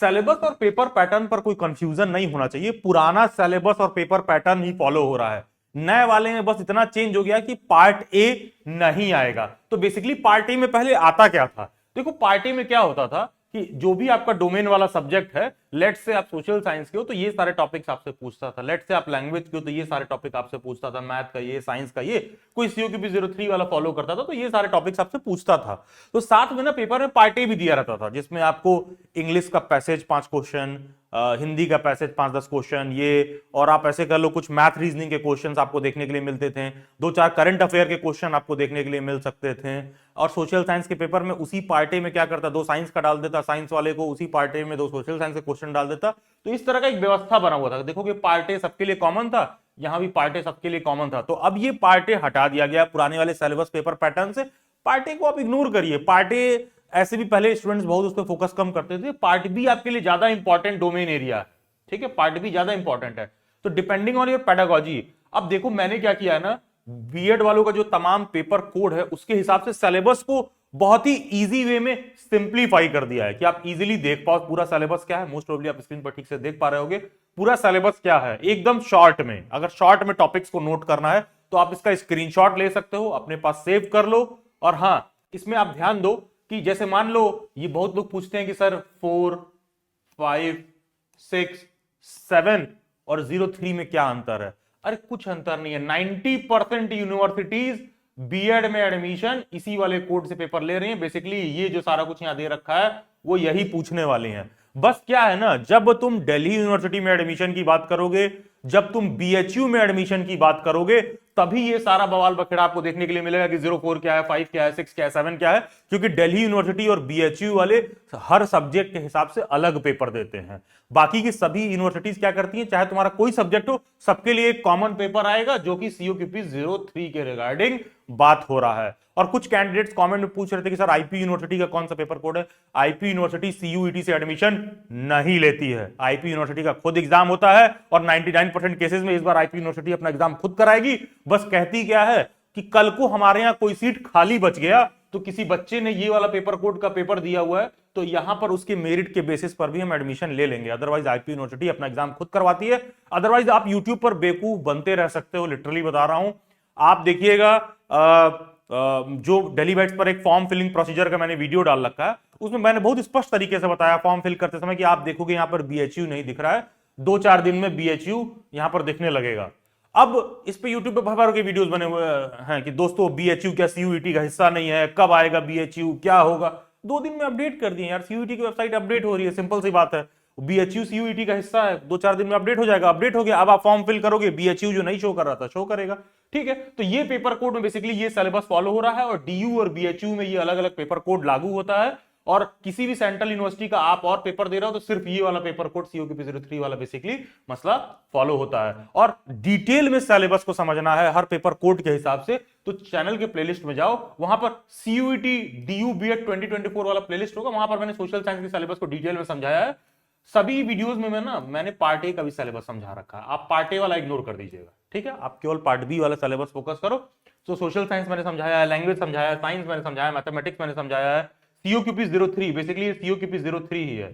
Syllabus और paper pattern पर कोई कंफ्यूजन नहीं होना चाहिए। पुराना सिलेबस और पेपर पैटर्न ही फॉलो हो रहा है। नए वाले में बस इतना चेंज हो गया कि पार्ट ए नहीं आएगा। तो बेसिकली पार्ट ए में पहले आता क्या था? देखो पार्ट ए में क्या होता था कि जो भी आपका डोमेन वाला सब्जेक्ट है, लेट से आप सोशल साइंस के हो तो ये सारे टॉपिक्स आपसे पूछता था, लेट से आप लैंग्वेज के हो तो ये सारे टॉपिक आपसे पूछता था, मैथ का ये, साइंस का ये, कोई सीओक्यूपी 03 वाला फॉलो करता था तो ये सारे टॉपिक्स आपसे पूछता था। तो साथ में ना पेपर में पार्ट ए भी दिया रहता था जिसमें आपको इंग्लिश का पैसेज 5 क्वेश्चन, हिंदी का पैसेज 5-10 क्वेश्चन, ये और आप ऐसे कर लो कुछ मैथ रीजनिंग के क्वेश्चंस आपको देखने के लिए मिलते थे, 2-4 करंट अफेयर के क्वेश्चन आपको देखने के लिए मिल सकते थे। और सोशल साइंस के पेपर में उसी पार्ट ए में क्या करता, 2 साइंस का डाल देता साइंस वाले को, उसी पार्ट ए में 2 सोशल साइंस के क्वेश्चन डाल देता। तो इस तरह का एक व्यवस्था बना हुआ था। देखोगे पार्ट ए सबके लिए कॉमन था, यहां भी पार्ट ए सबके लिए कॉमन था। तो अब ये पार्ट ए हटा दिया गया पुराने वाले सिलेबस पेपर पैटर्न से। पार्ट ए को आप इग्नोर करिए। पार्ट ए ऐसे भी पहले स्टूडेंट्स बहुत उस पर फोकस कम करते थे। पार्ट बी आपके लिए ज्यादा इंपॉर्टेंट डोमेन एरिया है, ठीक है, पार्ट बी ज्यादा इंपॉर्टेंट है। तो डिपेंडिंग ऑन योर पेडागोजी। अब देखो मैंने क्या किया है ना, बीएड वालों का जो तमाम पेपर कोड है उसके हिसाब से सिलेबस को बहुत ही इजी वे में सिंप्लीफाई कर दिया है कि आप इजीली देख पाओ पूरा सिलेबस क्या है। मोस्ट प्रोबेबली आप स्क्रीन पर ठीक से देख पा रहे होगे पूरा सिलेबस क्या है एकदम शॉर्ट में। अगर शॉर्ट में टॉपिक्स को नोट करना है तो आप इसका स्क्रीनशॉट ले सकते हो, अपने पास सेव कर लो। और हां, इसमें आप ध्यान दो कि जैसे मान लो ये बहुत लोग पूछते हैं कि सर 4, 5, 6, 7 और 03 में क्या अंतर है? अरे कुछ अंतर नहीं है। 90% यूनिवर्सिटीज बीएड में एडमिशन इसी वाले कोड से पेपर ले रही हैं। बेसिकली ये जो सारा कुछ यहां दे रखा है वो यही पूछने वाले हैं। बस क्या है ना, जब तुम दिल्ली यूनिवर्सिटी में एडमिशन की बात करोगे, जब तुम बीएचयू में एडमिशन की बात करोगे, तभी ये सारा बवाल बखेड़ा आपको देखने के लिए मिलेगा कि 04 क्या है, 5 क्या है, 6 क्या है, 7 क्या है। क्योंकि दिल्ली यूनिवर्सिटी और बीएचयू वाले हर सब्जेक्ट के हिसाब से अलग पेपर देते हैं। बाकी की सभी यूनिवर्सिटीज क्या करती हैं, चाहे तुम्हारा कोई सब्जेक्ट हो, सबके लिए एक कॉमन पेपर आएगा जो कि सीओक्यूपी 03 के रिगार्डिंग बात हो रहा है। और कुछ कैंडिडेट्स कमेंट में पूछ रहे थे कि सर आईपी यूनिवर्सिटी का कौन सा पेपर कोड है? आईपी यूनिवर्सिटी सीयूईटी से एडमिशन नहीं लेती है। आईपी यूनिवर्सिटी का खुद एग्जाम होता है और 99% केसेस में इस बार आईपी यूनिवर्सिटी अपना एग्जाम खुद कराएगी। बस कहती क्या है कि कल को हमारे यहां कोई सीट खाली बच गया तो किसी बच्चे ने ये वाला पेपर कोड का पेपर दिया हुआ है तो यहां पर उसके मेरिट के बेसिस पर भी हम एडमिशन ले लेंगे। अदरवाइज आईपी यूनिवर्सिटी अपना एग्जाम खुद करवाती है। अदरवाइज आप यूट्यूब पर बेवकूफ बनते रह सकते हो, लिटरली बता रहा हूं। आप देखिएगा जो दिल्ली बैट्स पर एक फॉर्म फिलिंग प्रोसीजर का मैंने वीडियो डाल रखा है, उसमें मैंने बहुत स्पष्ट तरीके से बताया फॉर्म फिल करते समय कि आप देखोगे यहां पर बीएचयू नहीं दिख रहा है, 2-4 दिन में बीएचयू यहां पर दिखने लगेगा। अब इस पे यूट्यूब पे बहुत के वीडियोस बने हुए हैं कि दोस्तों बीएचयू क्या सीयूईटी का हिस्सा नहीं है, कब आएगा बीएचयू, क्या होगा। 2 दिन में अपडेट कर दिए यार, सीयूईटी की वेबसाइट अपडेट हो रही है, सिंपल सी बात है। बीएचयू सीयूईटी का हिस्सा है, 2-4 दिन में अपडेट हो जाएगा। अपडेट हो गया, अब आप फॉर्म फिल करोगे, बीएचयू जो नहीं शो कर रहा था शो करेगा। ठीक है, तो ये पेपर कोड में बेसिकली ये सिलेबस फॉलो हो रहा है और डीयू और बीएचयू में ये अलग अलग पेपर कोड लागू होता है। और किसी भी सेंट्रल यूनिवर्सिटी का आप और पेपर दे रहे हो तो सिर्फ ये वाला पेपर कोड सीओक्यूपी 03 वाला बेसिकली मसला फॉलो होता है। और डिटेल में सिलेबस को समझना है हर पेपर कोड के हिसाब से तो चैनल के प्लेलिस्ट में जाओ, वहां पर सीयूईटी डीयू बीएड 2024 वाला प्लेलिस्ट होगा, वहां पर मैंने सोशल साइंस के सिलेबस को डिटेल में समझाया है। सभी वीडियोस में मैंने पार्ट ए का भी सिलेबस समझा रखा है, आप पार्ट ए वाला इग्नोर कर दीजिएगा। ठीक है, आप केवल पार्ट बी वाला सिलेबस फोकस करो। तो सोशल साइंस मैंने समझाया है, लैंग्वेज समझाया है, साइंस मैंने समझाया, मैथमेटिक्स मैंने समझाया है, सीओक्यूपी 03 बेसिकली सीओक्यूपी 03 ही है।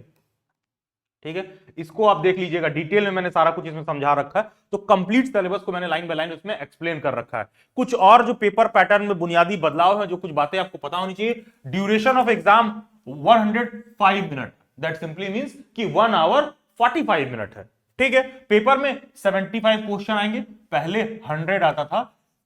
ठीक है, इसको आप देख लीजिएगा, डिटेल में मैंने सारा कुछ इसमें समझा रखा है। तो कंप्लीट सिलेबस को मैंने लाइन बाय लाइन उसमें एक्सप्लेन कर रखा है। कुछ और जो पेपर पैटर्न में बुनियादी बदलाव है, जो कुछ बातें आपको पता होनी चाहिए। Duration of exam 105 minute, that simply means कि 1 आवर 45 मिनट है। ठीक है, पेपर में 75 क्वेश्चन आएंगे, पहले 100 आता था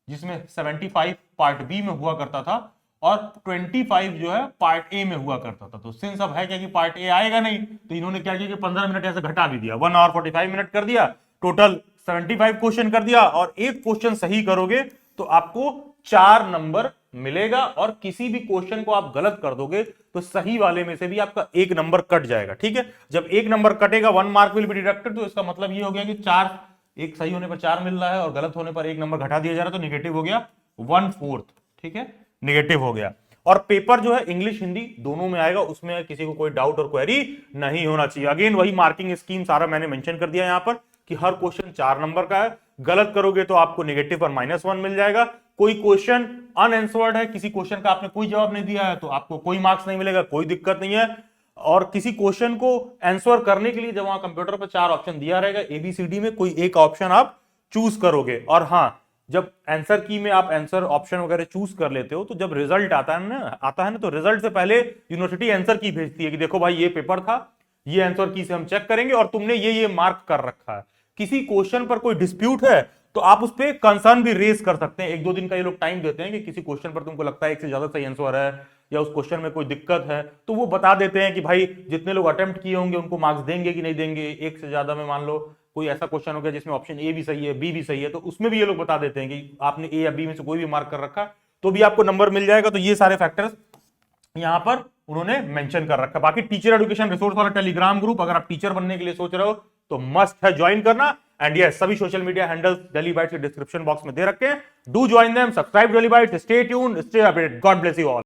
जिसमें 75 पार्ट बी में हुआ करता था और 25 जो है पार्ट ए में हुआ करता था। तो सिंस अब है क्या कि पार्ट ए आएगा नहीं, तो इन्होंने क्या किया कि 15 मिनट ऐसे घटा भी दिया, 1 आवर 45 मिनट कर दिया, टोटल 75 क्वेश्चन कर दिया। और एक क्वेश्चन सही करोगे तो आपको 4 नंबर मिलेगा और किसी भी क्वेश्चन को आप गलत कर दोगे तो सही वाले में से भी आपका 1 नंबर कट जाएगा। ठीक है, जब 1 नंबर कटेगा 1 मार्क विल बी डिडक्टेड, तो इसका मतलब ये हो गया कि 4, एक सही होने पर 4 मिल रहा है और गलत होने पर 1 नंबर घटा दिया जा रहा है, तो निगेटिव हो गया 1/4। ठीक है, निगेटिव हो गया। और पेपर जो है इंग्लिश हिंदी दोनों में आएगा, उसमें किसी को कोई डाउट और क्वेरी नहीं होना चाहिए। अगेन वही मार्किंग स्कीम सारा मैंने मेंशन कर दिया यहां पर कि हर क्वेश्चन 4 नंबर का है, गलत करोगे तो आपको नेगेटिव और -1 मिल जाएगा। कोई क्वेश्चन अनआंसर्ड है, किसी क्वेश्चन का आपने कोई जवाब नहीं दिया है, तो आपको कोई मार्क्स नहीं मिलेगा, कोई दिक्कत नहीं है। और किसी क्वेश्चन को आंसर करने के लिए जब वहां कंप्यूटर पर 4 ऑप्शन दिया रहेगा ABCD में, कोई एक ऑप्शन आप चूज करोगे। और हाँ, जब आंसर की में आप आंसर ऑप्शन वगैरह चूज कर लेते हो तो जब रिजल्ट आता है ना तो रिजल्ट से पहले यूनिवर्सिटी आंसर की भेजती है कि देखो भाई ये पेपर था, ये आंसर की से हम चेक करेंगे और तुमने ये मार्क कर रखा है। किसी क्वेश्चन पर कोई डिस्प्यूट है तो आप उस पर कंसर्न भी रेज कर सकते हैं। 1-2 दिन का ये लोग टाइम देते हैं कि किसी क्वेश्चन पर तुमको लगता है एक से ज्यादा सही आंसर है या उस क्वेश्चन में कोई दिक्कत है, तो वो बता देते हैं कि भाई जितने लोग अटेम्प्ट किए होंगे उनको मार्क्स देंगे कि नहीं देंगे। एक से ज्यादा में मान लो कोई ऐसा क्वेश्चन हो गया जिसमें ऑप्शन ए भी सही है, बी भी सही है, तो उसमें भी ये लोग बता देते हैं कि आपने ए या बी में से कोई भी मार्क कर रखा तो भी आपको नंबर मिल जाएगा। तो ये सारे फैक्टर्स यहां पर उन्होंने मेंशन कर रखा। बाकी टीचर एजुकेशन रिसोर्स वाला टेलीग्राम ग्रुप अगर आप टीचर बनने के लिए सोच रहे हो तो मस्ट है ज्वाइन करना। एंड यस, सभी social media handles daily bytes के डिस्क्रिप्शन बॉक्स में दे रखे हैं। Do join them, subscribe daily bytes, stay tuned, stay updated. God bless you all.